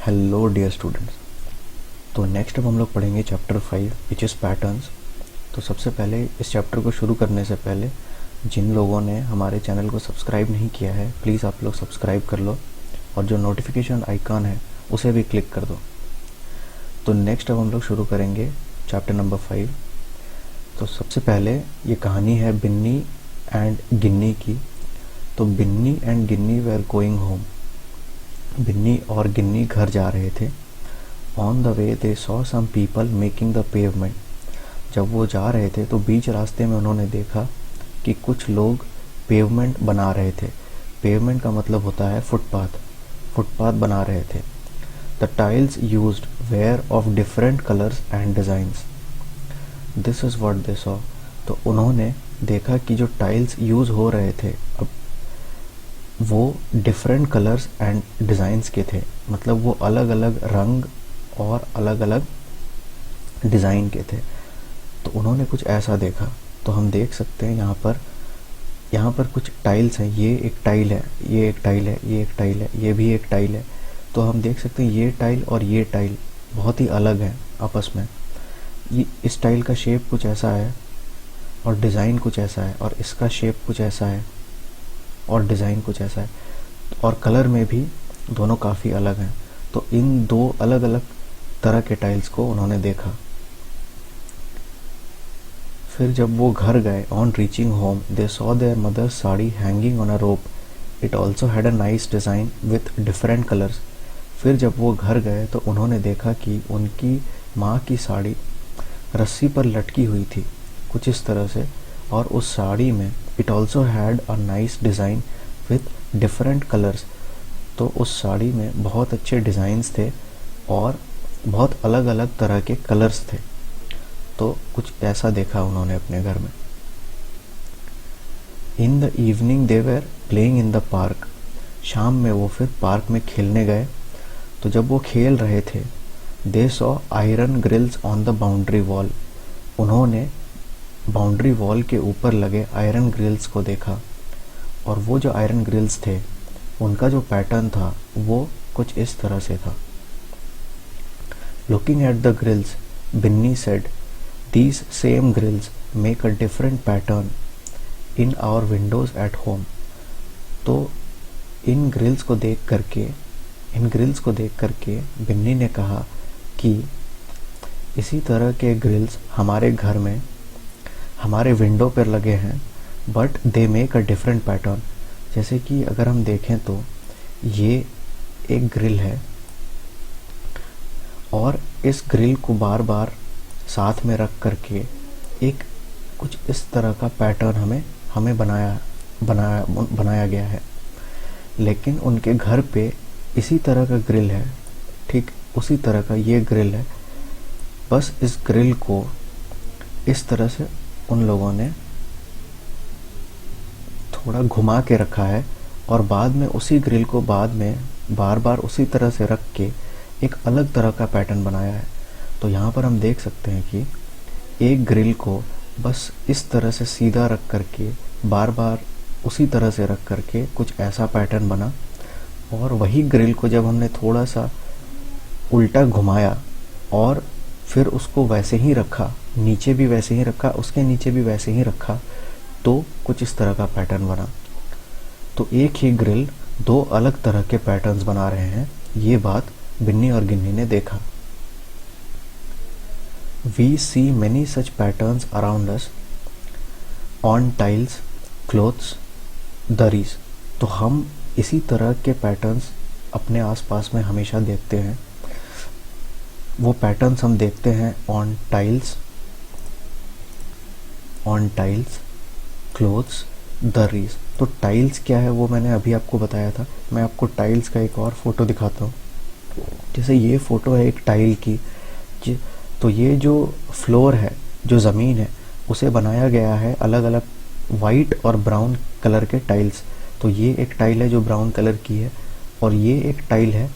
Hello dear students. तो next अब हम लोग पढ़ेंगे चैप्टर 5 विच इज़ पैटर्न्स। तो सबसे पहले इस चैप्टर को शुरू करने से पहले जिन लोगों ने हमारे चैनल को सब्सक्राइब नहीं किया है प्लीज़ आप लोग सब्सक्राइब कर लो और जो नोटिफिकेशन आइकॉन है उसे भी क्लिक कर दो। तो नेक्स्ट अब हम लोग शुरू करेंगे चैप्टर नंबर 5। तो सबसे पहले ये कहानी है बिन्नी एंड गिन्नी की। तो Binni and Ginni were going home. Binni और गिन्नी घर जा रहे थे। On the way they saw some people making the pavement. जब वो जा रहे थे तो बीच रास्ते में उन्होंने देखा कि कुछ लोग पेवमेंट बना रहे थे। पेवमेंट का मतलब होता है फुटपाथ। फुटपाथ बना रहे थे। The tiles used were of different colours and designs. This is what they saw. तो उन्होंने देखा कि जो टाइल्स यूज़ हो रहे थे अब वो डिफरेंट कलर्स एंड डिज़ाइंस के थे, मतलब वो अलग अलग रंग और अलग अलग डिज़ाइन के थे। तो उन्होंने कुछ ऐसा देखा। तो हम देख सकते हैं यहाँ पर कुछ टाइल्स हैं। ये एक टाइल है, ये एक टाइल है, ये एक टाइल है, ये भी एक टाइल है। तो हम देख सकते हैं ये टाइल और ये टाइल बहुत ही अलग हैं आपस में। ये इस टाइल का शेप कुछ ऐसा है और डिज़ाइन कुछ ऐसा है, और इसका शेप कुछ ऐसा है और डिज़ाइन कुछ ऐसा है, और कलर में भी दोनों काफ़ी अलग हैं। तो इन दो अलग अलग तरह के टाइल्स को उन्होंने देखा। फिर जब वो घर गए, on reaching home they saw their mother's sari hanging on a rope. It also had a nice design with different colours. फिर जब वो घर गए तो उन्होंने देखा कि उनकी माँ की साड़ी रस्सी पर लटकी हुई थी कुछ इस तरह से, और उस साड़ी में it also had a nice design with different colours. तो उस साड़ी में बहुत अच्छे डिज़ाइंस थे और बहुत अलग अलग तरह के कलर्स थे। तो कुछ ऐसा देखा उन्होंने अपने घर में। In the evening they were playing in the park. शाम में वो फिर पार्क में खेलने गए। तो जब वो खेल रहे थे they saw iron grills on the boundary wall. उन्होंने बाउंड्री वॉल के ऊपर लगे आयरन ग्रिल्स को देखा, और वो जो आयरन ग्रिल्स थे उनका जो पैटर्न था वो कुछ इस तरह से था। Looking at the grills Binni said these same grills make a different pattern in our windows at home. तो इन ग्रिल्स को देख करके बिन्नी ने कहा कि इसी तरह के ग्रिल्स हमारे घर में हमारे विंडो पर लगे हैं, but they make a different pattern. जैसे कि अगर हम देखें तो ये एक ग्रिल है और इस ग्रिल को बार बार साथ में रख करके एक कुछ इस तरह का पैटर्न हमें बनाया गया है। लेकिन उनके घर पे इसी तरह का ग्रिल है, ठीक उसी तरह का ये ग्रिल है, बस इस ग्रिल को इस तरह से उन लोगों ने थोड़ा घुमा के रखा है, और बाद में उसी ग्रिल को बाद में बार बार उसी तरह से रख के एक अलग तरह का पैटर्न बनाया है। तो यहाँ पर हम देख सकते हैं कि एक ग्रिल को बस इस तरह से सीधा रख करके बार बार उसी तरह से रख करके कुछ ऐसा पैटर्न बना, और वही ग्रिल को जब हमने थोड़ा सा उल्टा घुमाया और फिर उसको वैसे ही रखा, नीचे भी वैसे ही रखा, उसके नीचे भी वैसे ही रखा, तो कुछ इस तरह का पैटर्न बना। तो एक ही ग्रिल दो अलग तरह के पैटर्न्स बना रहे हैं। ये बात बिन्नी और गिन्नी ने देखा। We see many such patterns around us on tiles, clothes, दरीज। तो हम इसी तरह के पैटर्न्स अपने आसपास में हमेशा देखते हैं। वो पैटर्न्स हम देखते हैं ऑन टाइल्स, क्लोथ्स, दरीज। तो टाइल्स क्या है वो मैंने अभी आपको बताया था। मैं आपको टाइल्स का एक और फोटो दिखाता हूँ। जैसे ये फोटो है एक टाइल की। तो ये जो फ्लोर है, जो ज़मीन है, उसे बनाया गया है अलग अलग वाइट और ब्राउन कलर के टाइल्स। तो ये एक टाइल है जो ब्राउन कलर की है, और ये एक टाइल है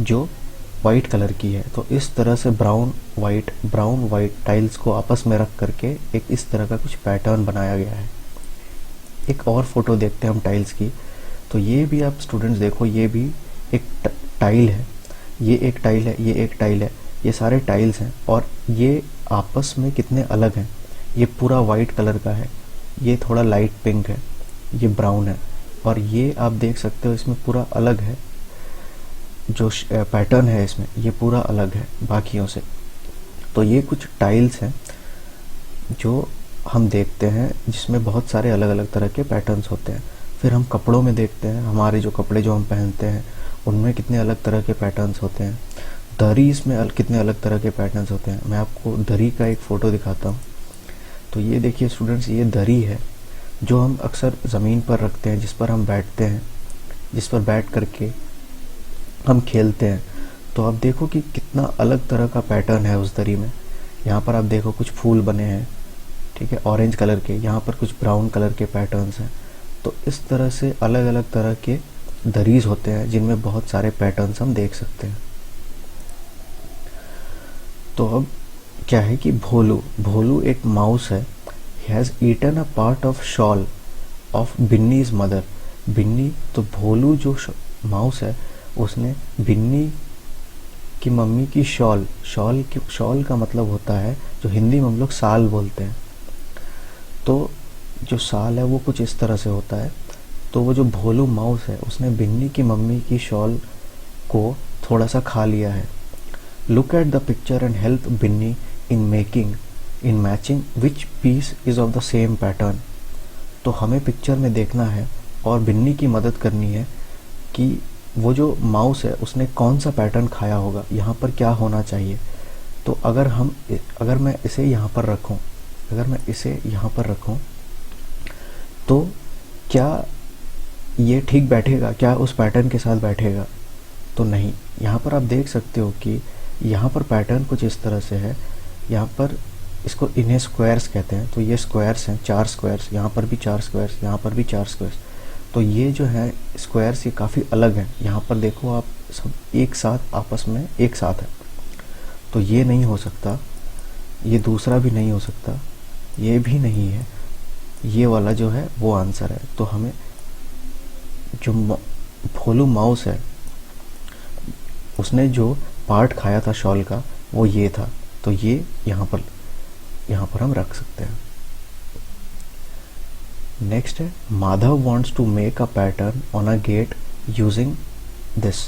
जो वाइट कलर की है। तो इस तरह से ब्राउन वाइट टाइल्स को आपस में रख करके एक इस तरह का कुछ पैटर्न बनाया गया है। एक और फोटो देखते हैं हम टाइल्स की। तो ये भी आप स्टूडेंट्स देखो, ये भी एक टाइल है ये एक टाइल है, ये एक टाइल है, ये सारे टाइल्स हैं और ये आपस में कितने अलग हैं। ये पूरा वाइट कलर का है, ये थोड़ा लाइट पिंक है, ये ब्राउन है, और ये आप देख सकते हो इसमें पूरा अलग है। जो पैटर्न है इसमें ये पूरा अलग है बाकियों से। तो ये कुछ टाइल्स हैं जो हम देखते हैं जिसमें बहुत सारे अलग अलग तरह के पैटर्न्स होते हैं। फिर हम कपड़ों में देखते हैं, हमारे जो कपड़े जो हम पहनते हैं उनमें कितने अलग तरह के पैटर्न्स होते हैं। दरीज में कितने अलग तरह के पैटर्न्स होते हैं। मैं आपको दरी का एक फ़ोटो दिखाता हूँ। तो ये देखिए स्टूडेंट्स, ये दरी है जो हम अक्सर ज़मीन पर रखते हैं, जिस पर हम बैठते हैं, जिस पर बैठ करके हम खेलते हैं। तो आप देखो कि कितना अलग तरह का पैटर्न है उस दरी में। यहाँ पर आप देखो कुछ फूल बने हैं, ठीक है, ऑरेंज कलर के, यहाँ पर कुछ ब्राउन कलर के पैटर्न्स हैं। तो इस तरह से अलग अलग तरह के दरीज होते हैं जिनमें बहुत सारे पैटर्न्स हम देख सकते हैं। तो अब क्या है कि भोलू एक माउस है। He has eaten a part of shawl of Binni's mother. Binni, तो भोलू जो माउस है उसने बिन्नी की मम्मी की शॉल का मतलब होता है, जो हिंदी में हम लोग साल बोलते हैं। तो जो साल है वो कुछ इस तरह से होता है। तो वो जो भोलू माउस है उसने बिन्नी की मम्मी की शॉल को थोड़ा सा खा लिया है। Look at the picture and help Binni in matching which piece is of the same pattern. तो हमें पिक्चर में देखना है और बिन्नी की मदद करनी है कि वो जो माउस है उसने कौन सा पैटर्न खाया होगा, यहाँ पर क्या होना चाहिए। तो अगर मैं इसे यहाँ पर रखूँ तो क्या ये ठीक बैठेगा, क्या उस पैटर्न के साथ बैठेगा? तो नहीं। यहाँ पर आप देख सकते हो कि यहाँ पर पैटर्न कुछ इस तरह से है। यहाँ पर इसको इन्हें स्क्वायर्स कहते हैं। तो ये स्क्वायर्स हैं, 4 स्क्वायर्स, यहाँ पर भी 4 स्क्वायर्स, यहाँ पर भी 4 स्क्वायर्स। तो ये जो है स्क्वायर्स ये काफ़ी अलग हैं। यहाँ पर देखो आप, सब एक साथ आपस में एक साथ है। तो ये नहीं हो सकता, ये दूसरा भी नहीं हो सकता, ये भी नहीं है, ये वाला जो है वो आंसर है। तो हमें जो भोलू माउस है उसने जो पार्ट खाया था शॉल का वो ये था। तो ये यहाँ पर हम रख सकते हैं। नेक्स्ट है Madhav wants to make a pattern on a gate using this.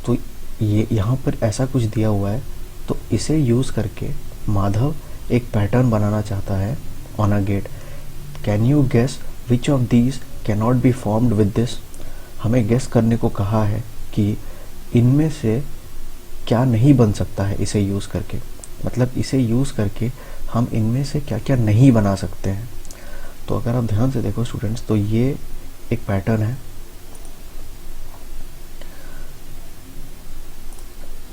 तो ये यहाँ पर ऐसा कुछ दिया हुआ है, तो इसे यूज़ करके माधव एक पैटर्न बनाना चाहता है on a gate. Can you guess which of these cannot be formed with this. हमें गेस करने को कहा है कि इनमें से क्या नहीं बन सकता है इसे यूज़ करके। मतलब इसे यूज़ करके हम इनमें से क्या क्या नहीं बना सकते हैं। तो अगर आप ध्यान से देखो स्टूडेंट्स, तो ये एक पैटर्न है।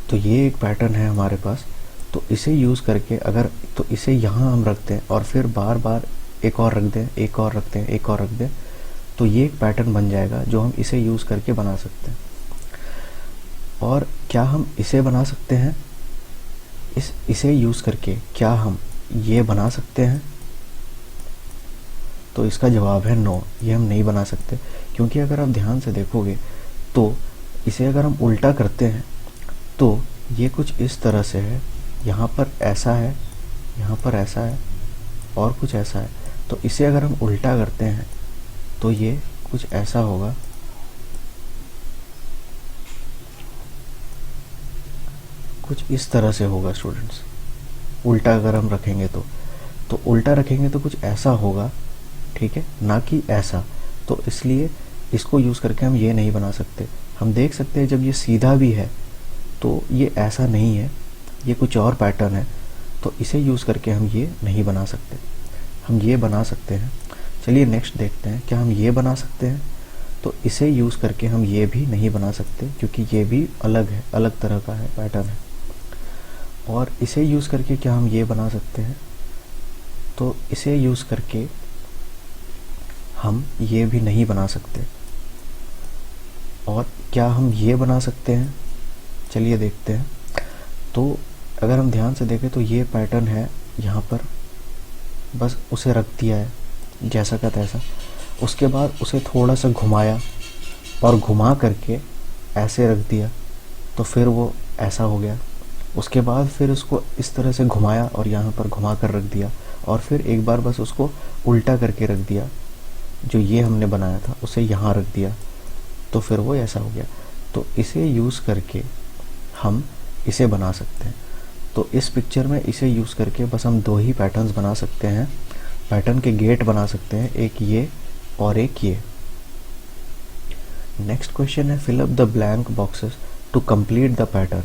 तो ये एक पैटर्न है हमारे पास। तो इसे यूज़ करके अगर तो इसे यहाँ हम रखते हैं और फिर बार बार एक और रख दें, एक और रखते हैं, एक और रख दें, तो ये एक पैटर्न बन जाएगा जो हम इसे यूज़ करके बना सकते हैं। और क्या हम इसे बना सकते हैं? इसे यूज़ करके क्या हम ये बना सकते हैं? तो इसका जवाब है नो, ये हम नहीं बना सकते। क्योंकि अगर आप ध्यान से देखोगे तो इसे अगर हम उल्टा करते हैं तो ये कुछ इस तरह से है। यहाँ पर ऐसा है, यहाँ पर ऐसा है और कुछ ऐसा है। तो इसे अगर हम उल्टा करते हैं तो ये कुछ ऐसा होगा, कुछ इस तरह से होगा स्टूडेंट्स। उल्टा अगर हम रखेंगे तो उल्टा रखेंगे तो कुछ ऐसा होगा, ठीक है, ना कि ऐसा। तो इसलिए इसको यूज़ करके हम ये नहीं बना सकते। हम देख सकते हैं जब ये सीधा भी है तो ये ऐसा नहीं है, ये कुछ और पैटर्न है। तो इसे यूज़ करके हम ये नहीं बना सकते। हम ये बना सकते हैं। चलिए नेक्स्ट देखते हैं, क्या हम ये बना सकते हैं? तो इसे यूज़ करके हम ये भी नहीं बना सकते क्योंकि ये भी अलग है, अलग तरह का है, पैटर्न है। और इसे यूज़ करके क्या हम ये बना सकते हैं? तो इसे यूज़ करके हम ये भी नहीं बना सकते। और क्या हम ये बना सकते हैं? चलिए देखते हैं। तो अगर हम ध्यान से देखें तो ये पैटर्न है, यहाँ पर बस उसे रख दिया है जैसा का तैसा। उसके बाद उसे थोड़ा सा घुमाया और घुमा करके ऐसे रख दिया, तो फिर वो ऐसा हो गया। उसके बाद फिर उसको इस तरह से घुमाया और यहाँ पर घुमा कर रख दिया, और फिर एक बार बस उसको उल्टा करके रख दिया, जो ये हमने बनाया था उसे यहाँ रख दिया, तो फिर वो ऐसा हो गया। तो इसे यूज़ करके हम इसे बना सकते हैं। तो इस पिक्चर में इसे यूज़ करके बस हम 2 ही पैटर्न्स बना सकते हैं, पैटर्न के गेट बना सकते हैं, एक ये और एक ये। नेक्स्ट क्वेश्चन है fill up the blank boxes to complete the pattern.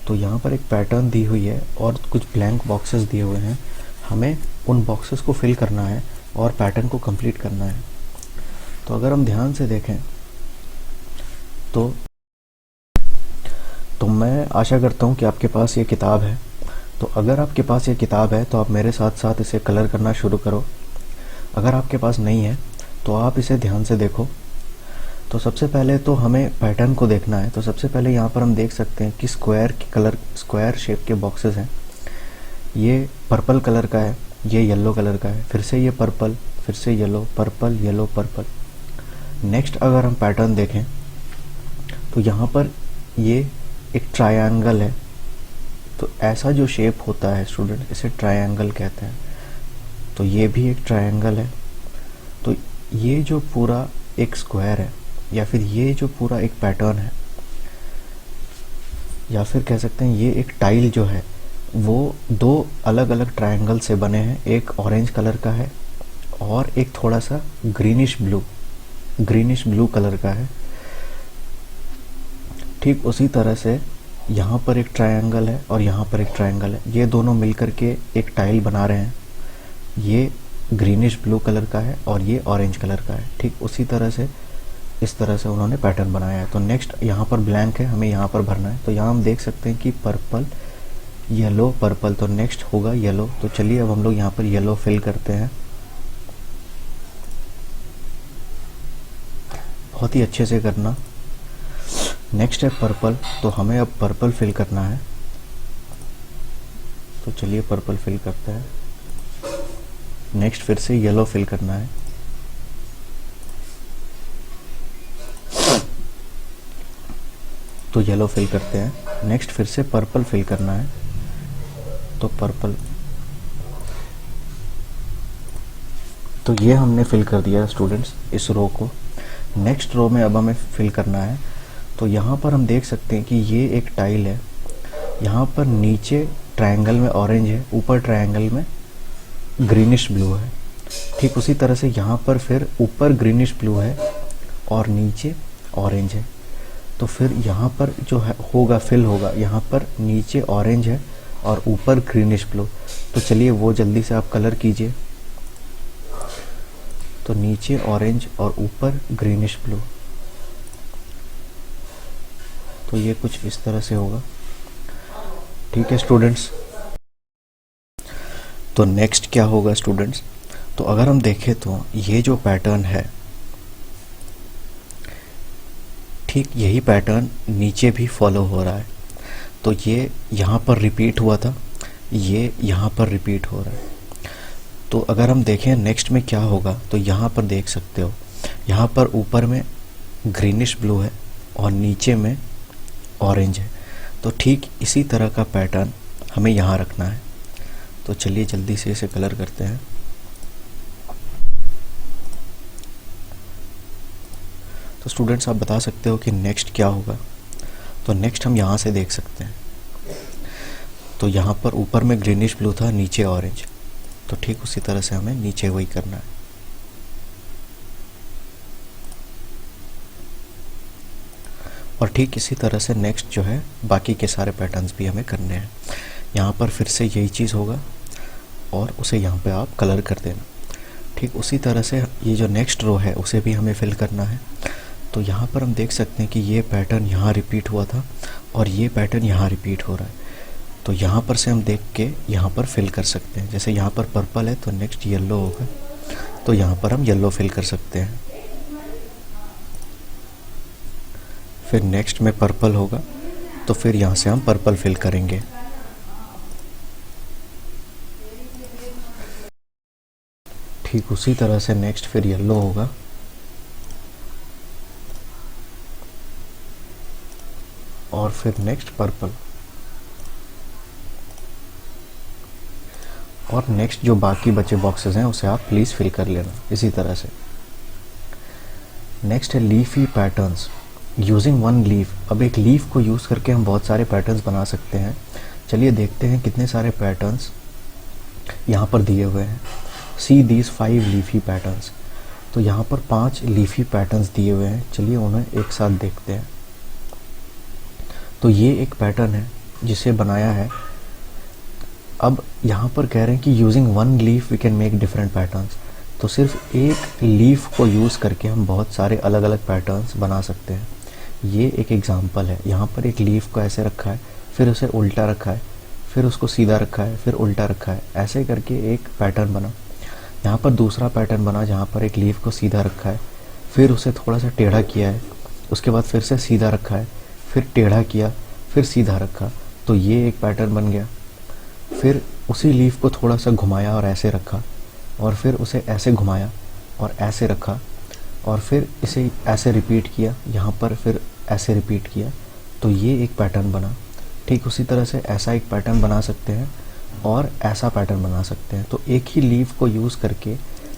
तो यहाँ पर एक पैटर्न दी हुई है और कुछ ब्लैंक बॉक्सेस दिए हुए हैं, हमें उन बॉक्सेस को फिल करना है और पैटर्न को कंप्लीट करना है। तो अगर हम ध्यान से देखें तो मैं आशा करता हूँ कि आपके पास ये किताब है। तो अगर आपके पास ये किताब है तो आप मेरे साथ साथ इसे कलर करना शुरू करो। अगर आपके पास नहीं है तो आप इसे ध्यान से देखो। तो सबसे पहले तो हमें पैटर्न को देखना है। तो सबसे पहले यहाँ पर हम देख सकते हैं कि स्क्वायर शेप के बॉक्सेस हैं। ये पर्पल कलर का है, ये येलो कलर का है, फिर से ये पर्पल, फिर से yellow, purple, yellow, purple. Next अगर हम पैटर्न देखें तो यहाँ पर ये एक ट्रायंगल है। तो ऐसा जो शेप होता है स्टूडेंट, इसे ट्रायंगल कहते हैं। तो ये भी एक ट्रायंगल है। तो ये जो पूरा एक स्क्वायर है, या फिर ये जो पूरा एक पैटर्न है, या फिर कह सकते हैं ये एक टाइल जो है, वो 2 अलग अलग ट्रायंगल से बने हैं। एक ऑरेंज कलर का है और एक थोड़ा सा ग्रीनिश ब्लू कलर का है। ठीक उसी तरह से यहाँ पर एक ट्रायंगल है और यहाँ पर एक ट्रायंगल है, ये दोनों मिलकर के एक टाइल बना रहे हैं। ये ग्रीनिश ब्लू कलर का है और ये ऑरेंज कलर का है। ठीक उसी तरह से इस तरह से उन्होंने पैटर्न बनाया है। तो नेक्स्ट यहाँ पर ब्लैंक है, हमें यहाँ पर भरना है। तो यहाँ हम देख सकते हैं कि पर्पल, येलो, पर्पल, तो नेक्स्ट होगा येलो। तो चलिए अब हम लोग यहाँ पर येलो फिल करते हैं, बहुत ही अच्छे से करना। नेक्स्ट है पर्पल, तो हमें अब पर्पल फिल करना है। तो चलिए पर्पल फिल करते हैं। नेक्स्ट फिर से येलो फिल करना है। तो येलो फिल करते हैं। नेक्स्ट फिर से पर्पल फिल करना है। तो पर्पल, तो ये हमने फिल कर दिया स्टूडेंट्स इस रो को। नेक्स्ट रो में अब हमें फिल करना है। तो यहाँ पर हम देख सकते हैं कि ये एक टाइल है। यहाँ पर नीचे ट्रायंगल में ऑरेंज है, ऊपर ट्रायंगल में ग्रीनिश ब्लू है। ठीक उसी तरह से यहाँ पर फिर ऊपर ग्रीनिश ब्लू है और नीचे ऑरेंज है। तो फिर यहाँ पर जो है होगा फिल होगा, यहाँ पर नीचे ऑरेंज है और ऊपर ग्रीनिश ब्लू। तो चलिए वो जल्दी से आप कलर कीजिए। तो नीचे ऑरेंज और ऊपर ग्रीनिश ब्लू। तो ये कुछ इस तरह से होगा। ठीक है स्टूडेंट्स। तो नेक्स्ट क्या होगा स्टूडेंट्स, तो अगर हम देखें तो ये जो पैटर्न है, ठीक यही पैटर्न नीचे भी फॉलो हो रहा है। तो ये यहाँ पर रिपीट हुआ था, ये यहाँ पर रिपीट हो रहा है। तो अगर हम देखें नेक्स्ट में क्या होगा, तो यहाँ पर देख सकते हो, यहाँ पर ऊपर में ग्रीनिश ब्लू है और नीचे में ऑरेंज है। तो ठीक इसी तरह का पैटर्न हमें यहाँ रखना है। तो चलिए जल्दी से इसे कलर करते हैं। तो स्टूडेंट्स आप बता सकते हो कि नेक्स्ट क्या होगा। तो नेक्स्ट हम यहाँ से देख सकते हैं। तो यहाँ पर ऊपर में ग्रीनिश ब्लू था, नीचे ऑरेंज। तो ठीक उसी तरह से हमें नीचे वही करना है। और ठीक इसी तरह से नेक्स्ट जो है बाकी के सारे पैटर्न्स भी हमें करने हैं। यहाँ पर फिर से यही चीज़ होगा और उसे यहाँ पे आप कलर कर देना। ठीक उसी तरह से ये जो नेक्स्ट रो है उसे भी हमें फिल करना है। तो यहाँ पर हम देख सकते हैं कि ये पैटर्न यहाँ रिपीट हुआ था और ये पैटर्न यहाँ रिपीट हो रहा है। तो यहाँ पर से हम देख के यहाँ पर फिल कर सकते हैं। जैसे यहाँ पर पर्पल है तो नेक्स्ट येलो होगा, तो यहाँ पर हम येलो फिल कर सकते हैं। फिर नेक्स्ट में पर्पल होगा तो फिर यहाँ से हम पर्पल फिल करेंगे। ठीक उसी तरह से नेक्स्ट फिर येलो होगा। और फिर नेक्स्ट पर्पल, और नेक्स्ट जो बाकी बचे बॉक्सेस हैं उसे आप प्लीज़ फिल कर लेना इसी तरह से। नेक्स्ट है leafy patterns using one leaf. अब एक लीफ को यूज़ करके हम बहुत सारे पैटर्न्स बना सकते हैं। चलिए देखते हैं कितने सारे पैटर्न्स यहाँ पर दिए हुए हैं। See these 5 leafy patterns. तो यहाँ पर 5 लीफी पैटर्न्स दिए हुए हैं, चलिए उन्हें एक साथ देखते हैं। तो ये एक पैटर्न है जिसे बनाया है। अब यहाँ पर कह रहे हैं कि using one leaf we can make different patterns. तो सिर्फ एक लीफ को यूज़ करके हम बहुत सारे अलग अलग पैटर्न्स बना सकते हैं। ये एक एग्जांपल है। यहाँ पर एक लीफ को ऐसे रखा है, फिर उसे उल्टा रखा है, फिर उसको सीधा रखा है, फिर उल्टा रखा है, ऐसे करके एक पैटर्न बना। यहाँ पर दूसरा पैटर्न बना जहाँ पर एक लीफ को सीधा रखा है, फिर उसे थोड़ा सा टेढ़ा किया है, उसके बाद फिर से सीधा रखा है, फिर टेढ़ा किया, फिर सीधा रखा। तो ये एक पैटर्न बन गया। फिर उसी लीफ को थोड़ा सा घुमाया और ऐसे रखा, और फिर उसे ऐसे घुमाया और ऐसे रखा, और फिर इसे ऐसे रिपीट किया, यहाँ पर फिर ऐसे रिपीट किया। तो ये एक पैटर्न बना। ठीक उसी तरह से ऐसा एक पैटर्न बना सकते हैं और ऐसा पैटर्न बना सकते हैं। तो एक ही लीफ को यूज़ करके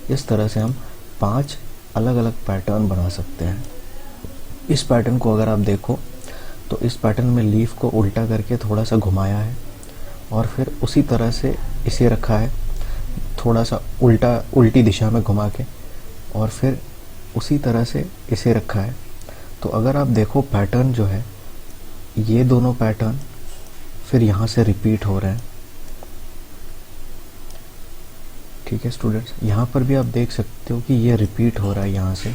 इस तरह से हम 5 अलग अलग पैटर्न बना सकते हैं। इस पैटर्न को अगर आप देखो तो इस पैटर्न में लीफ को उल्टा करके थोड़ा सा घुमाया है, और फिर उसी तरह से इसे रखा है थोड़ा सा उल्टी दिशा में घुमा के, और फिर उसी तरह से इसे रखा है। तो अगर आप देखो पैटर्न जो है, ये दोनों पैटर्न फिर यहाँ से रिपीट हो रहे हैं। ठीक है स्टूडेंट्स, यहाँ पर भी आप देख सकते हो कि ये रिपीट हो रहा है यहाँ से।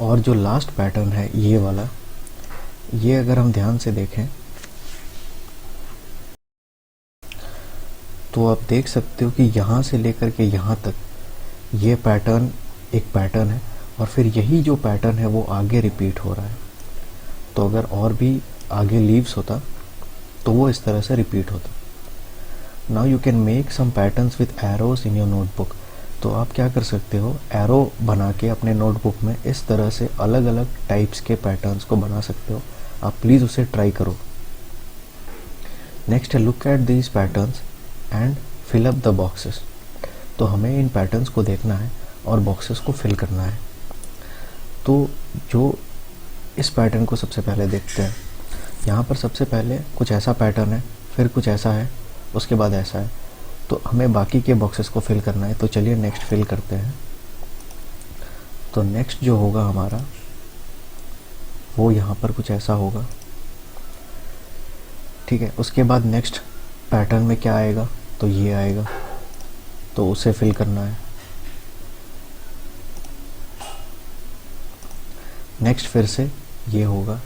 और जो लास्ट पैटर्न है ये वाला, ये अगर हम ध्यान से देखें तो आप देख सकते हो कि यहाँ से लेकर के यहाँ तक ये पैटर्न एक पैटर्न है, और फिर यही जो पैटर्न है वो आगे रिपीट हो रहा है। तो अगर और भी आगे लीव्स होता तो वो इस तरह से रिपीट होता। Now you can make some patterns with arrows in your notebook. तो आप क्या कर सकते हो, एरो बना के अपने नोटबुक में इस तरह से अलग अलग टाइप्स के पैटर्न्स को बना सकते हो। आप प्लीज़ उसे ट्राई करो। नेक्स्ट है look at these patterns and fill up the boxes. तो हमें इन पैटर्न्स को देखना है और बॉक्सेस को फिल करना है। तो जो इस पैटर्न को सबसे पहले देखते हैं। यहाँ पर सबसे पहले कुछ ऐसा पैटर्न है, फिर कुछ ऐसा है, उसके बाद ऐसा है। तो हमें बाकी के बॉक्सेस को फिल करना है। तो चलिए नेक्स्ट फिल करते हैं। तो नेक्स्ट जो होगा हमारा वो यहाँ पर कुछ ऐसा होगा। ठीक है, उसके बाद नेक्स्ट पैटर्न में क्या आएगा, तो ये आएगा, तो उसे फिल करना है। नेक्स्ट फिर से ये होगा,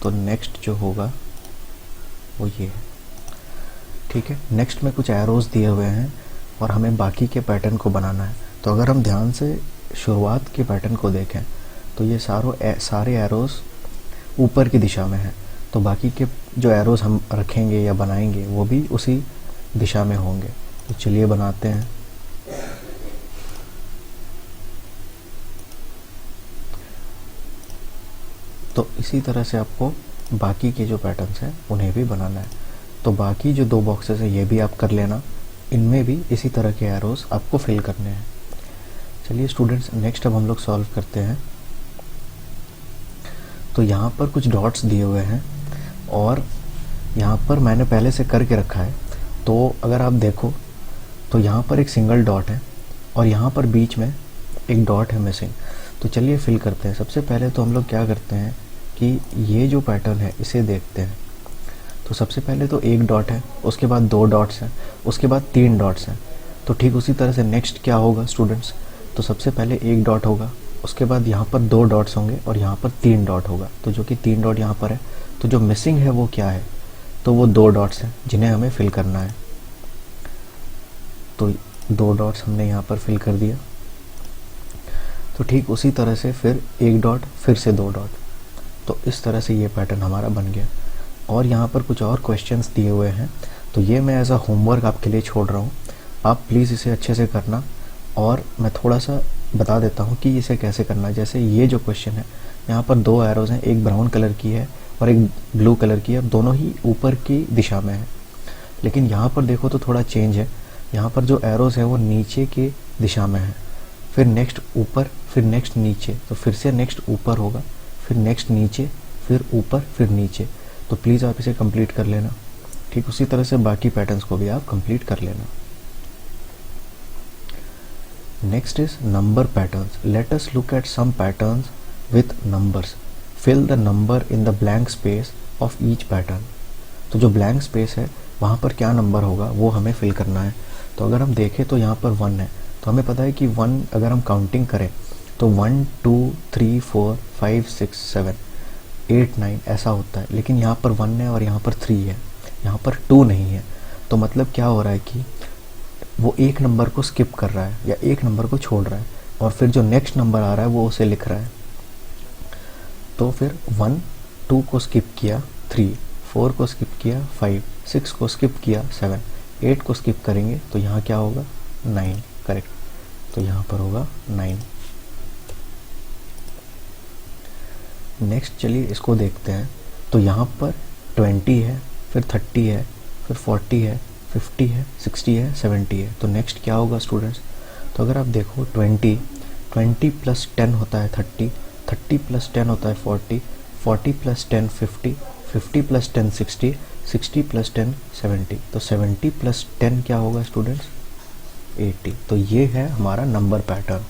तो नेक्स्ट जो होगा वो ये है। ठीक है, नेक्स्ट में कुछ एरोज दिए हुए हैं और हमें बाकी के पैटर्न को बनाना है। तो अगर हम ध्यान से शुरुआत के पैटर्न को देखें तो ये सारे एरोज ऊपर की दिशा में हैं। तो बाकी के जो एरोज हम रखेंगे या बनाएंगे वो भी उसी दिशा में होंगे। तो चलिए बनाते हैं। तो इसी तरह से आपको बाकी के जो पैटर्न्स हैं उन्हें भी बनाना है। तो बाकी जो 2 बॉक्सेस हैं ये भी आप कर लेना, इनमें भी इसी तरह के एरोज आपको फिल करने हैं। चलिए स्टूडेंट्स, नेक्स्ट अब हम लोग सॉल्व करते हैं। तो यहाँ पर कुछ डॉट्स दिए हुए हैं और यहाँ पर मैंने पहले से करके रखा है। तो अगर आप देखो तो यहाँ पर एक सिंगल डॉट है और यहाँ पर बीच में एक डॉट है मिसिंग। तो चलिए फिल करते हैं। सबसे पहले तो हम लोग क्या करते हैं कि ये जो पैटर्न है इसे देखते हैं। तो सबसे पहले तो एक डॉट है, उसके बाद 2 डॉट्स हैं, उसके बाद 3 डॉट्स हैं। तो ठीक उसी तरह से नेक्स्ट क्या होगा स्टूडेंट्स, तो सबसे पहले एक डॉट होगा, उसके बाद यहाँ पर 2 डॉट्स होंगे और यहाँ पर 3 डॉट होगा। तो जो कि 3 डॉट यहाँ पर है, तो जो मिसिंग है वो क्या है, तो वो 2 डॉट्स हैं जिन्हें हमें फिल करना है। तो 2 डॉट्स हमने यहाँ पर फिल कर दिया। तो ठीक उसी तरह से फिर 1 डॉट, फिर से 2 डॉट। तो इस तरह से ये पैटर्न हमारा बन गया। और यहाँ पर कुछ और क्वेश्चंस दिए हुए हैं, तो ये मैं एज अ होमवर्क आपके लिए छोड़ रहा हूँ। आप प्लीज़ इसे अच्छे से करना, और मैं थोड़ा सा बता देता हूँ कि इसे कैसे करना है। जैसे ये जो क्वेश्चन है, यहाँ पर दो एरोज़ हैं, एक ब्राउन कलर की है और एक ब्लू कलर की है, दोनों ही ऊपर की दिशा में है। लेकिन यहाँ पर देखो तो थोड़ा चेंज है, यहाँ पर जो एरोज़ है वो नीचे की दिशा में है, फिर नेक्स्ट ऊपर, फिर नेक्स्ट नीचे, तो फिर से नेक्स्ट ऊपर होगा, फिर नेक्स्ट नीचे, फिर ऊपर, फिर नीचे। तो प्लीज़ आप इसे कंप्लीट कर लेना। ठीक उसी तरह से बाकी पैटर्न्स को भी आप कंप्लीट कर लेना। Next is number patterns. Let us look at some patterns with numbers. Fill the number in the blank space of each pattern. तो जो ब्लैंक स्पेस है वहाँ पर क्या नंबर होगा वो हमें फिल करना है। तो अगर हम देखें तो यहाँ पर 1 है, तो हमें पता है कि 1 अगर हम काउंटिंग करें तो 1 2 3 4 5 6 7 8 9 ऐसा होता है। लेकिन यहाँ पर 1 है और यहाँ पर 3 है, यहाँ पर 2 नहीं है। तो मतलब क्या हो रहा है कि वो एक नंबर को स्किप कर रहा है या एक नंबर को छोड़ रहा है, और फिर जो नेक्स्ट नंबर आ रहा है वो उसे लिख रहा है। तो फिर 1 2 को स्किप किया 3, 4 को स्किप किया 5, 6 को स्किप किया 7, 8 को स्किप करेंगे तो यहाँ क्या होगा 9। करेक्ट, तो यहाँ पर होगा 9। नेक्स्ट चलिए इसको देखते हैं। तो यहाँ पर 20 है, फिर 30 है, फिर 40 है, 50 है, 60 है, 70 है। तो नेक्स्ट क्या होगा स्टूडेंट्स? तो अगर आप देखो 20 प्लस 10 होता है 30, 30 प्लस 10 होता है 40, 40 प्लस 10 50, 50 प्लस 10 60, 60 प्लस 10 70। तो 70 प्लस 10 क्या होगा स्टूडेंट्स? 80। तो ये है हमारा number pattern,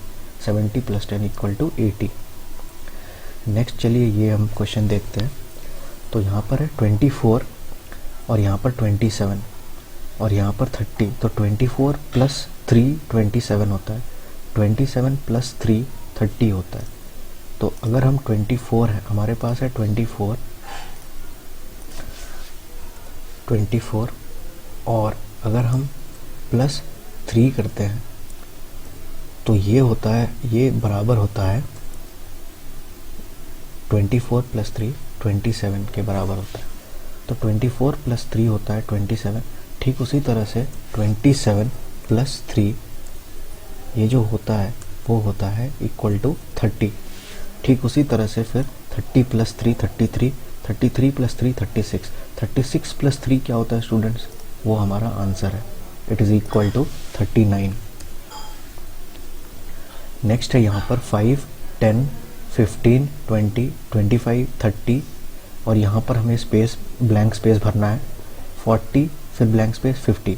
70 plus 10 equal to 80। Next चलिए ये हम क्वेश्चन देखते हैं। तो यहाँ पर है 24 और यहाँ पर 27 और यहाँ पर 30। तो 24 प्लस 3 27 होता है, 27 प्लस 3 30 होता है। तो अगर हम 24 है, हमारे पास है 24 और अगर हम प्लस 3 करते हैं तो ये होता है, ये बराबर होता है 24 प्लस 3 27 के बराबर होता है। तो 24 प्लस 3 होता है 27। ठीक उसी तरह से 27 प्लस 3 ये जो होता है वो होता है इक्वल टू 30। ठीक उसी तरह से फिर 30 प्लस 3 33, 33 प्लस 3 36, 36 प्लस 3 क्या होता है स्टूडेंट्स? वो हमारा आंसर है, it is equal to 39। Next है यहाँ पर 5 10 15 20 25 30 और यहाँ पर हमें स्पेस, ब्लैंक स्पेस भरना है 40, फिर ब्लैंक स्पेस 50।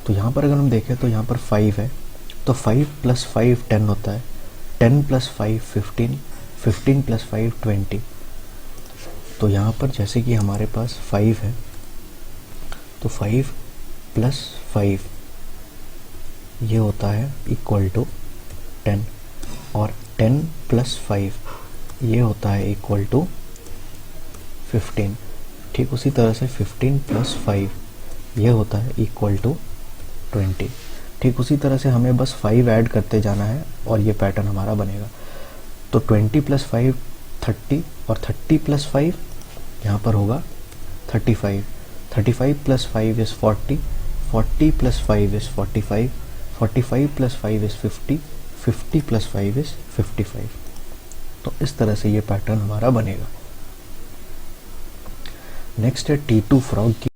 तो यहाँ पर अगर हम देखें तो यहाँ पर 5 है, तो 5 प्लस 5 10 होता है, 10 प्लस 5 15, 15 प्लस 5 20। तो यहाँ पर जैसे कि हमारे पास 5 है तो 5 प्लस 5 ये होता है इक्वल टू 10 और 10 प्लस 5 ये होता है इक्वल टू 15। ठीक उसी तरह से 15 प्लस 5 ये होता है इक्वल टू 20। ठीक उसी तरह से हमें बस 5 ऐड करते जाना है और ये पैटर्न हमारा बनेगा। तो 20 प्लस 5 30 और 30 प्लस 5 यहाँ पर होगा 35, 35 plus 5 is 40, 40 plus 5 is 45, 45 plus 5 is 50, 50 plus 5 is 55। तो इस तरह से ये पैटर्न हमारा बनेगा। नेक्स्ट है T2 फ्रॉग की।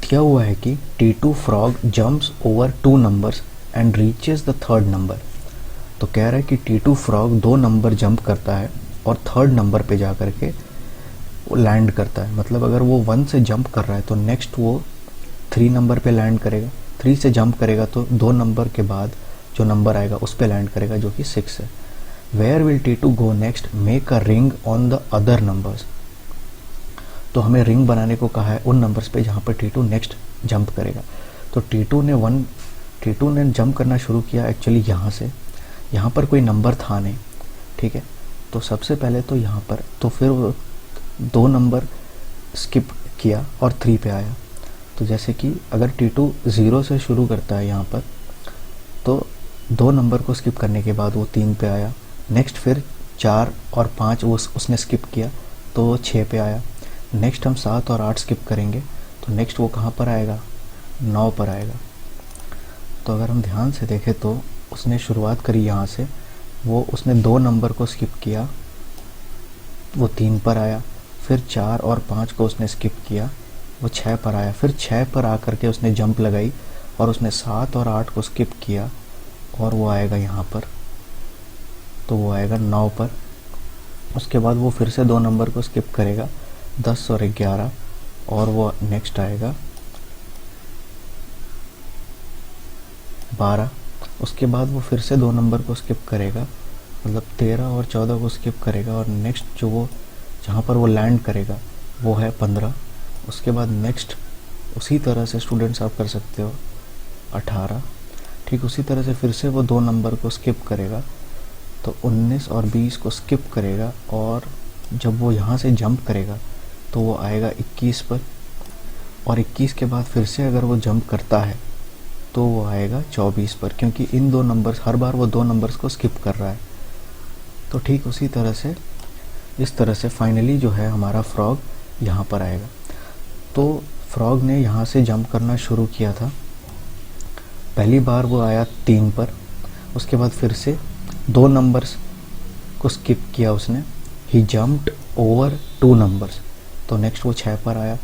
दिया हुआ है कि T2 frog jumps over 2 numbers and reaches the third number. तो कह रहा है कि T2 फ्रॉग 2 नंबर जंप करता है और थर्ड नंबर पे जा करके वो लैंड करता है। मतलब अगर वो 1 से जंप कर रहा है तो नेक्स्ट वो 3 नंबर पे लैंड करेगा, 3 से जंप करेगा तो 2 नंबर के बाद जो नंबर आएगा उस पे लैंड करेगा जो कि 6 है। Where will T2 go next? Make a ring on the other numbers. तो हमें रिंग बनाने को कहा है उन नंबर्स पे जहाँ पर T2 नेक्स्ट जंप करेगा। तो T2 ने जंप करना शुरू किया एक्चुअली यहाँ से, यहाँ पर कोई नंबर था नहीं, ठीक है। तो सबसे पहले तो यहाँ पर, तो फिर वो 2 नंबर स्किप किया और 3 पे आया। तो जैसे कि अगर T2 0 से शुरू करता है यहाँ पर, तो 2 नंबर को स्किप करने के बाद वो 3 पे आया। नेक्स्ट फिर 4 और 5 उसने स्किप किया तो वो 6 पे आया। नेक्स्ट हम 7 और 8 स्किप करेंगे तो नेक्स्ट वो कहाँ पर आएगा? 9 पर आएगा। तो अगर हम ध्यान से देखें तो उसने शुरुआत करी यहाँ से, वो उसने 2 नंबर को स्किप किया, वो 3 पर आया, फिर 4 और 5 को उसने स्किप किया, वो 6 पर आया, फिर 6 पर आकर के उसने जंप लगाई और उसने 7 और 8 को स्किप किया और वो आएगा यहाँ पर, तो वो आएगा 9 पर। उसके बाद वो फिर से 2 नंबर को स्किप करेगा, 10 और 11, और वो नेक्स्ट आएगा 12। उसके बाद वो फिर से 2 नंबर को स्किप करेगा, मतलब 13 और 14 को स्किप करेगा, और नेक्स्ट जो वो जहाँ पर वो लैंड करेगा वो है 15। उसके बाद नेक्स्ट उसी तरह से स्टूडेंट्स आप कर सकते हो 18। ठीक उसी तरह से फिर से वो 2 नंबर को स्किप करेगा, तो 19 और 20 को स्किप करेगा, और जब वो यहाँ से जंप करेगा तो वो आएगा 21 पर, और 21 के बाद फिर से अगर वो जंप करता है तो वो आएगा 24 पर, क्योंकि इन 2 नंबर्स, हर बार वो 2 नंबर्स को स्किप कर रहा है। तो ठीक उसी तरह से इस तरह से फाइनली जो है हमारा फ्रॉग यहाँ पर आएगा। तो फ्रॉग ने यहाँ से जंप करना शुरू किया था, पहली बार वो आया 3 पर, उसके बाद फिर से 2 नंबर्स को स्किप किया उसने, ही जंप्ड ओवर 2 नंबर्स, तो नेक्स्ट वो 6 पर आया,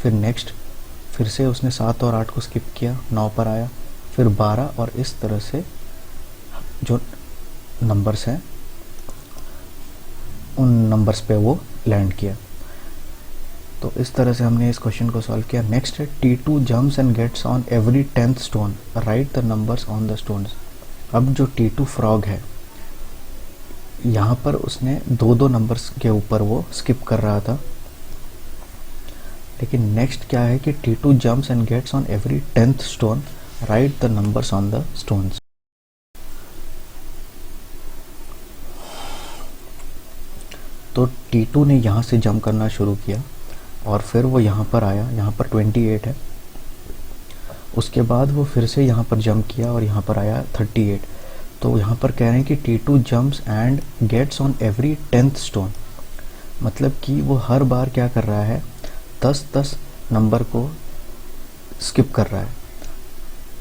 फिर नेक्स्ट फिर से उसने 7 और 8 को स्किप किया, 9 पर आया, फिर 12, और इस तरह से जो नंबर्स हैं उन नंबर्स पे वो लैंड किया। तो इस तरह से हमने इस क्वेश्चन को सॉल्व किया। नेक्स्ट है T2 jumps and gets on every 10th stone, write the numbers on the stones. अब जो T2 फ्रॉग है, यहाँ पर उसने 2-2 नंबर्स के ऊपर वो स्किप कर रहा था, लेकिन नेक्स्ट क्या है कि T2 jumps and gets on every 10th stone, write the numbers on the stones. तो T2 ने यहाँ से जंप करना शुरू किया और फिर वो यहाँ पर आया, यहाँ पर 28 है, उसके बाद वो फिर से यहाँ पर जंप किया और यहाँ पर आया 38। तो यहाँ पर कह रहे हैं कि T2 jumps and gets on every 10th stone, मतलब कि वो हर बार क्या कर रहा है, 10-10 नंबर को स्किप कर रहा है।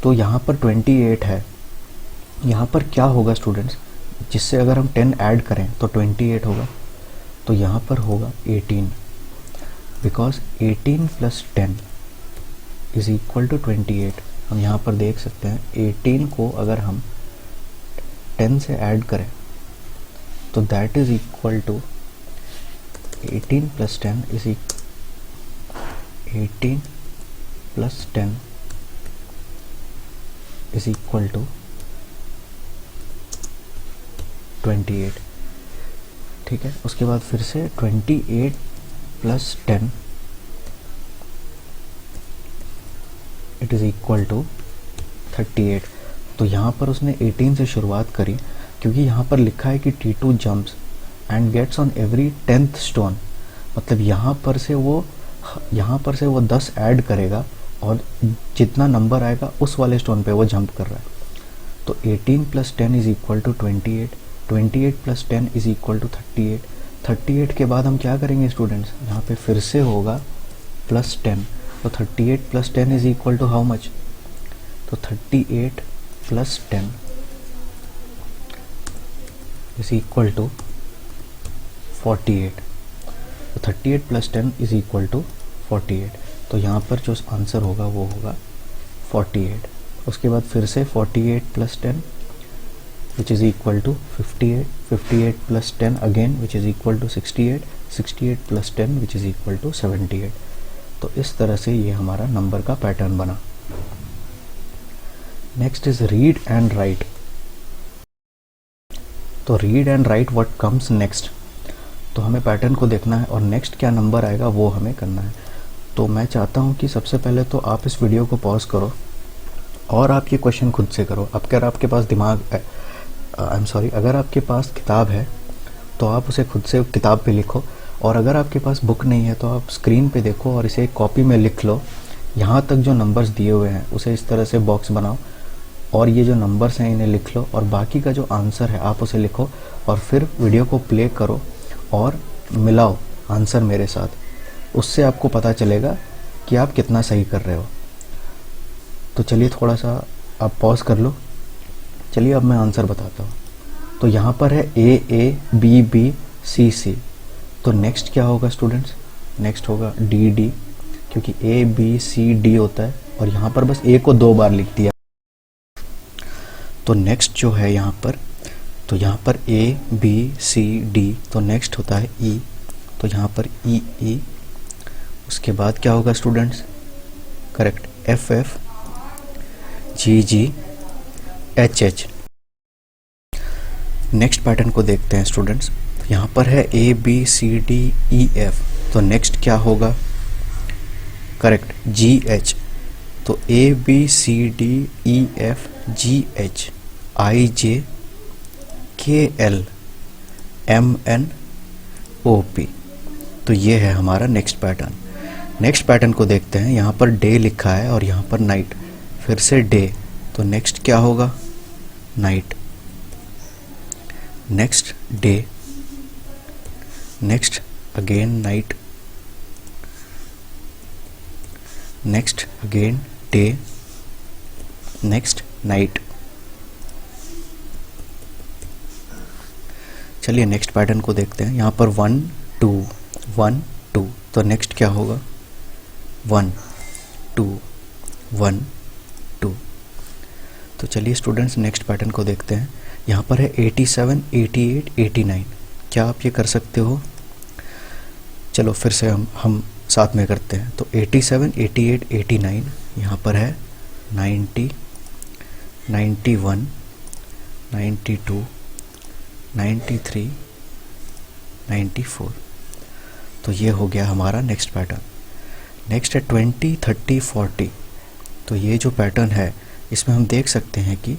तो यहाँ पर 28 है, यहाँ पर क्या होगा स्टूडेंट्स, जिससे अगर हम 10 ऐड करें तो 28 होगा, तो यहाँ पर होगा 18, because 18 plus 10 is equal to 28। हम यहाँ पर देख सकते हैं 18 को अगर हम 10 से ऐड करें तो that is equal to 18 plus 10 is 18 plus 10 is equal to 28। ठीक है, उसके बाद फिर से 28 plus 10 it is equal to 38। तो यहाँ पर उसने 18 से शुरुआत करी, क्योंकि यहाँ पर लिखा है कि T2 jumps and gets on every 10th stone, मतलब यहाँ पर से वो 10 ऐड करेगा और जितना नंबर आएगा उस वाले स्टोन पे वो जंप कर रहा है। तो 18 plus 10 is equal to 28, 28 plus 10 is equal to 38। 38 के बाद हम क्या करेंगे स्टूडेंट्स, यहाँ पे फिर से होगा प्लस 10, तो 38 plus 10 is equal to how much, तो 38 प्लस 10 इज इक्वल टू 48। तो 38 प्लस 10 इज इक्वल टू 48, तो यहाँ पर जो आंसर होगा वो होगा 48। उसके बाद फिर से 48 plus 10 which is equal to 58, 58 plus 10 again which is equal to 68, 68 plus 10 which is equal to 78। तो इस तरह से ये हमारा नंबर का पैटर्न बना। Next is read and write. तो read and write what comes next, तो हमें पैटर्न को देखना है और नेक्स्ट क्या नंबर आएगा वो हमें करना है। तो मैं चाहता हूँ कि सबसे पहले तो आप इस वीडियो को पॉज करो और आप ये क्वेश्चन खुद से करो। अब अगर आपके पास अगर आपके पास किताब है तो आप उसे खुद से किताब पे लिखो, और अगर आपके पास बुक नहीं है तो आप स्क्रीन पे देखो और इसे एक कॉपी में लिख लो। यहाँ तक जो नंबर्स दिए हुए हैं उसे इस तरह से बॉक्स बनाओ और ये जो नंबर्स हैं इन्हें लिख लो, और बाकी का जो आंसर है आप उसे लिखो, और फिर वीडियो को प्ले करो और मिलाओ आंसर मेरे साथ। उससे आपको पता चलेगा कि आप कितना सही कर रहे हो। तो चलिए थोड़ा सा आप पॉज कर लो, चलिए अब मैं आंसर बताता हूँ। तो यहाँ पर है ए ए, बी बी, सी सी, तो नेक्स्ट क्या होगा स्टूडेंट्स? नेक्स्ट होगा डी डी, क्योंकि ए बी सी डी होता है और यहाँ पर बस ए को 2 बार लिख दिया। तो नेक्स्ट जो है यहाँ पर, तो यहाँ पर ए बी सी डी, तो नेक्स्ट होता है ई, तो यहाँ पर ई ई। उसके बाद क्या होगा students? Correct, F F, G G, H H. Next pattern को देखते हैं स्टूडेंट्स। यहाँ पर है A B C D E F, तो नेक्स्ट क्या होगा? Correct, G H. तो A B C D E F G H, I J K L M N O P, तो ये है हमारा नेक्स्ट पैटर्न। नेक्स्ट पैटर्न को देखते हैं। यहाँ पर डे लिखा है और यहाँ पर नाइट, फिर से डे, तो नेक्स्ट क्या होगा? Night. Next day, next again night, next again day, next night. चलिए नेक्स्ट पैटर्न को देखते हैं। यहाँ पर 1 2 1 2, तो नेक्स्ट क्या होगा? 1 2 1 2। तो चलिए स्टूडेंट्स नेक्स्ट पैटर्न को देखते हैं। यहाँ पर है 87 88 89, क्या आप ये कर सकते हो? चलो फिर से हम साथ में करते हैं। तो 87 88 89, यहाँ पर है 90 91 92 93 94, तो ये हो गया हमारा नेक्स्ट पैटर्न। नेक्स्ट है 20 30 40, तो ये जो पैटर्न है इसमें हम देख सकते हैं कि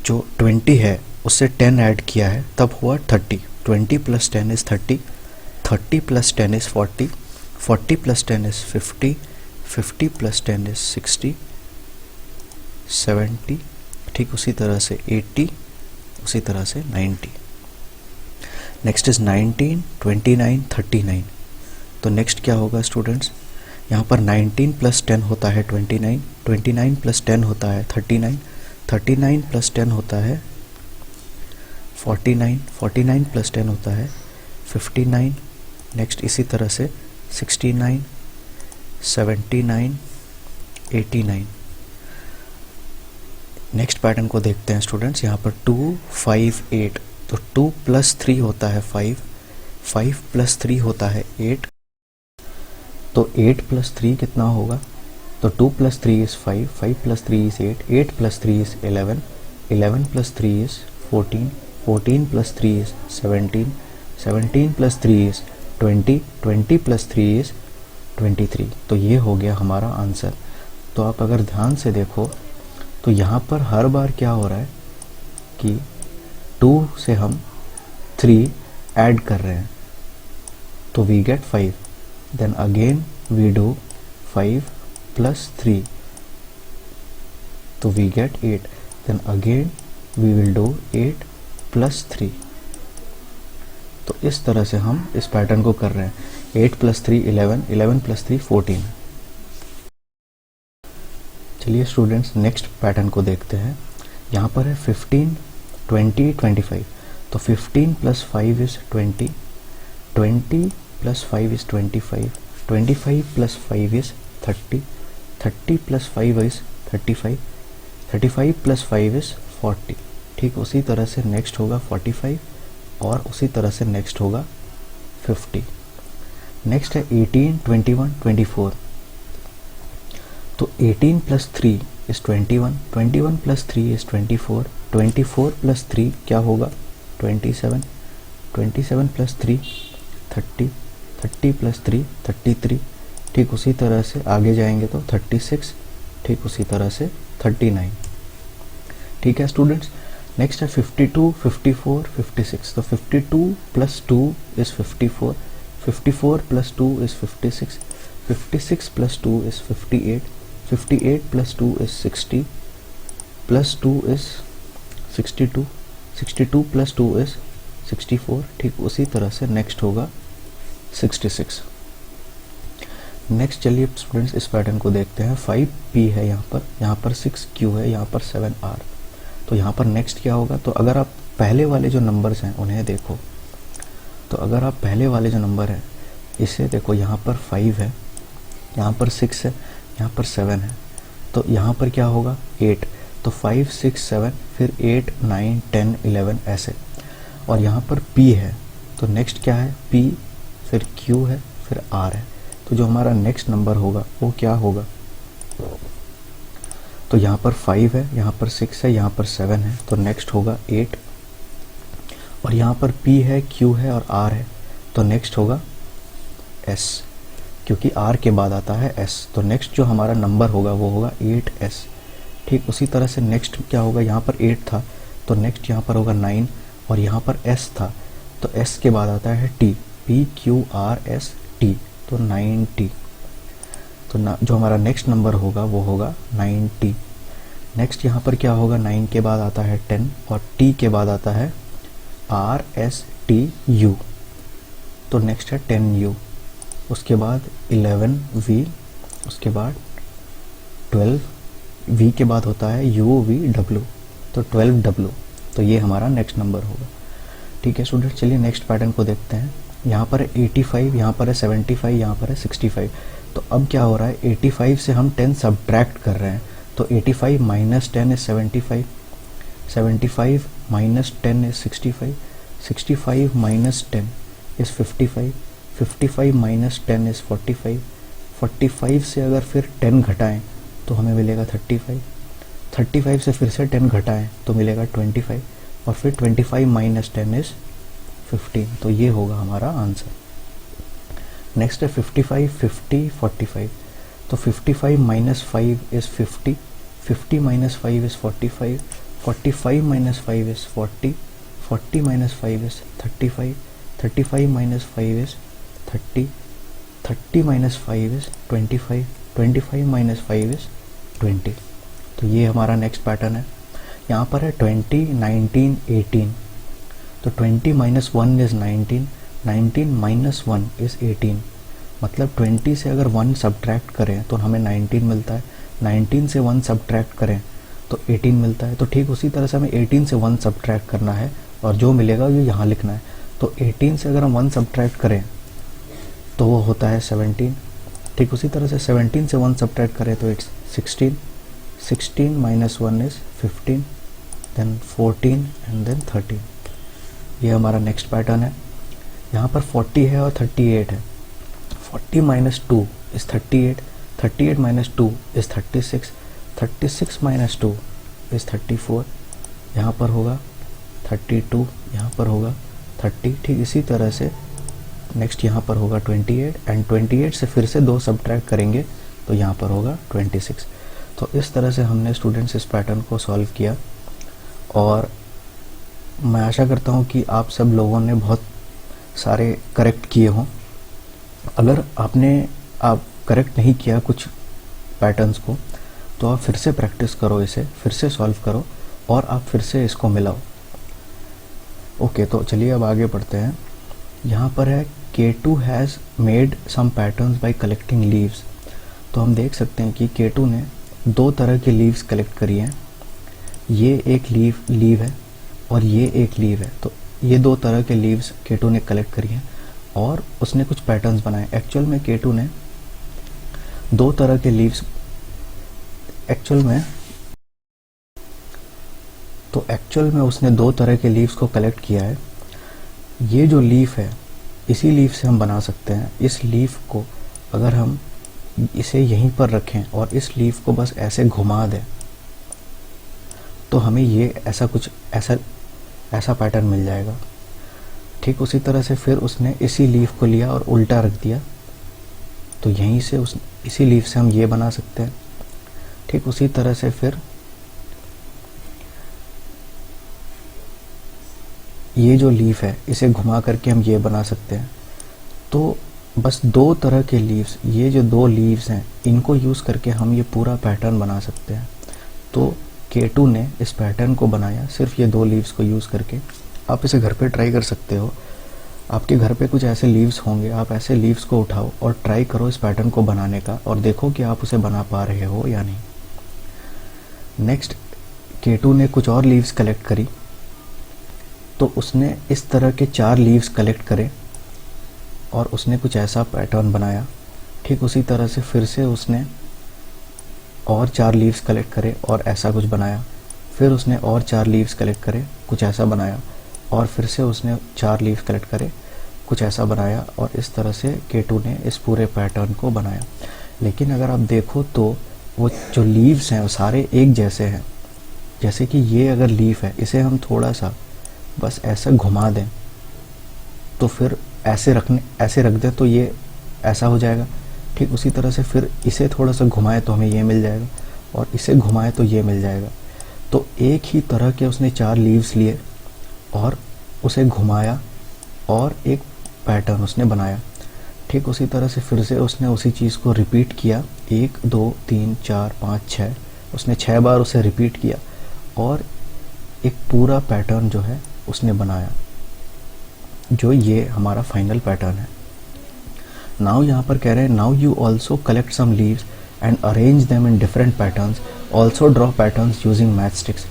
जो 20 है उससे 10 ऐड किया है, तब हुआ 30। 20 plus 10 is 30, 30 plus 10 is 40, 40 plus 10 is 50, 50 plus 10 is 60, 70, ठीक उसी तरह से 80, उसी तरह से 90। नेक्स्ट इज़ 19 29 39, तो नेक्स्ट क्या होगा स्टूडेंट्स? यहाँ पर 19 प्लस 10 होता है 29, 29 प्लस 10 होता है 39, 39 प्लस 10 होता है 49, 49 प्लस 10 होता है 59। नेक्स्ट इसी तरह से 69 79 89। नेक्स्ट पैटर्न को देखते हैं स्टूडेंट्स। यहाँ पर 2 5 8, तो 2 प्लस 3 होता है 5, 5 प्लस 3 होता है 8, तो 8 प्लस 3 कितना होगा? तो 2 plus 3 is 5, 5 plus 3 is 8, 8 plus 3 is 11, 11 plus 3 is 14, 14 plus 3 is 17, 17 plus 3 is 20, 20 plus 3 is 23, तो ये हो गया हमारा आंसर। तो आप अगर ध्यान से देखो तो यहाँ पर हर बार क्या हो रहा है कि 2 से हम 3 ऐड कर रहे हैं, तो we get 5, then again we do 5 plus 3, तो we get 8, then again we will do 8 plus 3। तो इस तरह से हम इस पैटर्न को कर रहे हैं। 8 प्लस 3 11, 11 प्लस 3 14। चलिए स्टूडेंट्स नेक्स्ट पैटर्न को देखते हैं। यहाँ पर है 15 20 25, तो 15 plus 5 is 20, 20 plus 5 is 25, 25 plus 5 is 30, 30 plus 5 is 35, 35 plus 5 is 40, ठीक उसी तरह से नेक्स्ट होगा 45 और उसी तरह से नेक्स्ट होगा 50। नेक्स्ट है 18 21 24, तो 18 plus 3 is 21, 21 plus 3 is 24, 24 plus 3 क्या होगा? 27, 27 प्लस 3 30, 30 प्लस 3 33, ठीक उसी तरह से आगे जाएंगे तो 36, ठीक उसी तरह से 39। ठीक है स्टूडेंट्स। नेक्स्ट है 52 54 56, तो 52 plus 2 is 54, 54 plus 2 is 56, 56 plus 2 is 58, 58 plus 2 is 60, plus 2 is 62, 62 plus 2 is 64, ठीक उसी तरह से नेक्स्ट होगा 66। नेक्स्ट चलिए स्टूडेंट्स इस पैटर्न को देखते हैं। 5P है यहाँ पर 6Q है, यहाँ पर 7R, तो यहाँ पर नेक्स्ट क्या होगा, तो अगर आप पहले वाले जो नंबर्स हैं उन्हें देखो, तो अगर आप पहले वाले जो नंबर है इसे देखो, यहाँ पर 5 है, यहाँ पर 6 है, यहाँ पर 7 है, तो यहाँ पर क्या होगा 8, तो 5 6 7 फिर 8 9 10 11 ऐसे। और यहाँ पर P है, तो नेक्स्ट क्या है P, फिर Q है, फिर R है। तो जो हमारा नेक्स्ट नंबर होगा वो क्या होगा, तो यहाँ पर 5 है, यहाँ पर 6 है, यहाँ पर 7 है, तो नेक्स्ट होगा 8। और यहाँ पर P है, Q है और R है, तो नेक्स्ट होगा S, क्योंकि R के बाद आता है S, तो नेक्स्ट जो हमारा नंबर होगा वो होगा 8S। ठीक उसी तरह से नेक्स्ट क्या होगा, यहाँ पर 8 था तो नेक्स्ट यहाँ पर होगा 9, और यहाँ पर S था तो S के बाद आता है T, P Q R S T, तो 9T। तो जो हमारा नेक्स्ट नंबर होगा वो होगा 9T। नेक्स्ट यहाँ पर क्या होगा, 9 के बाद आता है 10 और T के बाद आता है R S T U, तो नेक्स्ट है 10U। उसके बाद 11V, उसके बाद 12V के बाद होता है UVW, तो 12W, तो ये हमारा नेक्स्ट नंबर होगा। ठीक है स्टूडेंट, चलिए नेक्स्ट पैटर्न को देखते हैं। यहाँ पर है 85, यहाँ पर है 75, यहाँ पर है 65। तो अब क्या हो रहा है, 85 से हम 10 सब्ट्रैक्ट कर रहे हैं, तो 85 minus 10 is 75, 75 minus 10 is 65, 65 minus 10 is 55, 55 minus 10 is 45, 45 से अगर फिर 10 घटाएं तो हमें मिलेगा 35, 35 से फिर से 10 घटाएं तो मिलेगा 25, और फिर 25 माइनस 10 इज 15, तो ये होगा हमारा आंसर। नेक्स्ट है 55, 50, 45, तो 55 minus 5 is 50, 50 minus 5 is 45, 45 minus 5 is 40, 40 minus 5 is 35, 35 minus 5 is 30, 30 minus 5 is 25, 25 minus 5 is 20। तो ये हमारा नेक्स्ट पैटर्न है। यहाँ पर है 20, 19, 18, तो 20 माइनस 1 इज 19, 19 माइनस 1 इज 18, मतलब 20 से अगर 1 सब्ट्रैक्ट करें तो हमें 19 मिलता है, 19 से 1 सब्ट्रैक्ट करें तो 18 मिलता है। तो ठीक उसी तरह से हमें 18 से 1 सब्ट्रैक्ट करना है और जो मिलेगा ये यहाँ लिखना है। तो 18 से अगर हम 1 सब्ट्रैक्ट करें तो वो होता है 17, ठीक उसी तरह से 17 से 1 सब्ट्रैक्ट करें तो it's 16, 16 minus 1 is 15, then 14 and then 13। ये हमारा नेक्स्ट पैटर्न है। यहाँ पर 40 है और 38 है, 40 minus 2 is 38, 38 minus 2 is 36, 36 minus 2 is 34, यहाँ पर होगा 32, यहाँ पर होगा 30। ठीक इसी तरह से नेक्स्ट यहाँ पर होगा 28, एंड 28 से फिर से 2 सब्ट्रैक्ट करेंगे तो यहाँ पर होगा 26। तो इस तरह से हमने स्टूडेंट्स इस पैटर्न को सॉल्व किया, और मैं आशा करता हूँ कि आप सब लोगों ने बहुत सारे करेक्ट किए हों। अगर आप करेक्ट नहीं किया कुछ पैटर्न्स को तो आप फिर से प्रैक्टिस करो, इसे फिर से सॉल्व करो और आप फिर से इसको मिलाओ। ओके, तो चलिए अब आगे बढ़ते हैं। यहाँ पर है K2 has made some patterns by collecting leaves. तो हम देख सकते हैं कि K2 ने 2 तरह के लीव्स कलेक्ट करी हैं। ये एक लीव है और ये एक लीव है, तो ये 2 तरह के लीव्स K2 ने कलेक्ट करी हैं और उसने कुछ पैटर्न्स बनाए। एक्चुअल में K2 ने 2 तरह के लीव्स एक्चुअल में उसने 2 तरह के लीव्स को कलेक्ट किया है। ये जो लीफ है इसी लीफ से हम बना सकते हैं। इस लीफ को अगर हम इसे यहीं पर रखें और इस लीफ को बस ऐसे घुमा दें तो हमें ये ऐसा पैटर्न मिल जाएगा। ठीक उसी तरह से फिर उसने इसी लीफ को लिया और उल्टा रख दिया, तो यहीं से इसी लीफ से हम ये बना सकते हैं। ठीक उसी तरह से फिर ये जो लीफ है इसे घुमा करके हम ये बना सकते हैं। तो बस 2 तरह के लीव्स, ये जो 2 लीव्स हैं इनको यूज़ करके हम ये पूरा पैटर्न बना सकते हैं। तो K2 ने इस पैटर्न को बनाया सिर्फ ये 2 लीव्स को यूज़ करके। आप इसे घर पे ट्राई कर सकते हो। आपके घर पे कुछ ऐसे लीव्स होंगे, आप ऐसे लीव्स को उठाओ और ट्राई करो इस पैटर्न को बनाने का और देखो कि आप उसे बना पा रहे हो या नहीं। नेक्स्ट केटू ने कुछ और लीव्स कलेक्ट करी, तो उसने इस तरह के 4 लीव्स कलेक्ट करे और उसने कुछ ऐसा पैटर्न बनाया। ठीक उसी तरह से फिर से उसने और 4 लीव्स कलेक्ट करे और ऐसा कुछ बनाया। फिर उसने और 4 लीव्स कलेक्ट करे, कुछ ऐसा बनाया, और फिर से उसने 4 लीव्स कलेक्ट करे, कुछ ऐसा बनाया, और इस तरह से केटू ने इस पूरे पैटर्न को बनाया। लेकिन अगर आप देखो तो वो जो लीव्स हैं वो सारे एक जैसे हैं। जैसे कि ये अगर लीफ है, इसे हम थोड़ा सा बस ऐसा घुमा दें तो फिर ऐसे रख दें तो ये ऐसा हो जाएगा। ठीक उसी तरह से फिर इसे थोड़ा सा घुमाए तो हमें ये मिल जाएगा, और इसे घुमाए तो ये मिल जाएगा। तो एक ही तरह के उसने 4 लीव्स लिए और उसे घुमाया और एक पैटर्न उसने बनाया। ठीक उसी तरह से फिर से उसने उसी चीज़ को रिपीट किया, 1 2 3 4 5 6, उसने 6 बार उसे रिपीट किया और एक पूरा पैटर्न जो है उसने बनाया, जो ये हमारा फाइनल पैटर्न है। नाउ यहाँ पर कह रहे हैं now you also collect some leaves and arrange them in different patterns, also draw patterns using match sticks.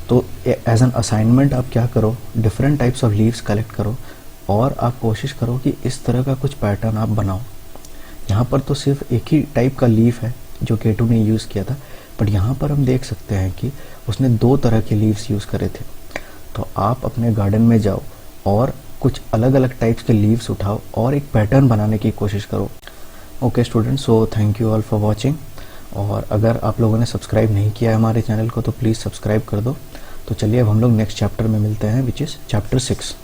तो एज एन असाइनमेंट आप क्या करो, different types of leaves collect करो और आप कोशिश करो कि इस तरह का कुछ पैटर्न आप बनाओ। यहाँ पर तो सिर्फ एक ही टाइप का लीफ है जो केटू ने यूज़ किया था, बट यहाँ पर हम देख सकते हैं कि उसने 2 तरह के लीव्स यूज़ करे थे। तो आप अपने गार्डन में जाओ और कुछ अलग अलग टाइप्स के लीव्स उठाओ और एक पैटर्न बनाने की कोशिश करो। Okay students, so thank you all for watching. और अगर आप लोगों ने सब्सक्राइब नहीं किया है हमारे चैनल को तो प्लीज़ सब्सक्राइब कर दो। तो चलिए अब हम लोग नेक्स्ट चैप्टर में मिलते हैं, विच इज़ चैप्टर 6।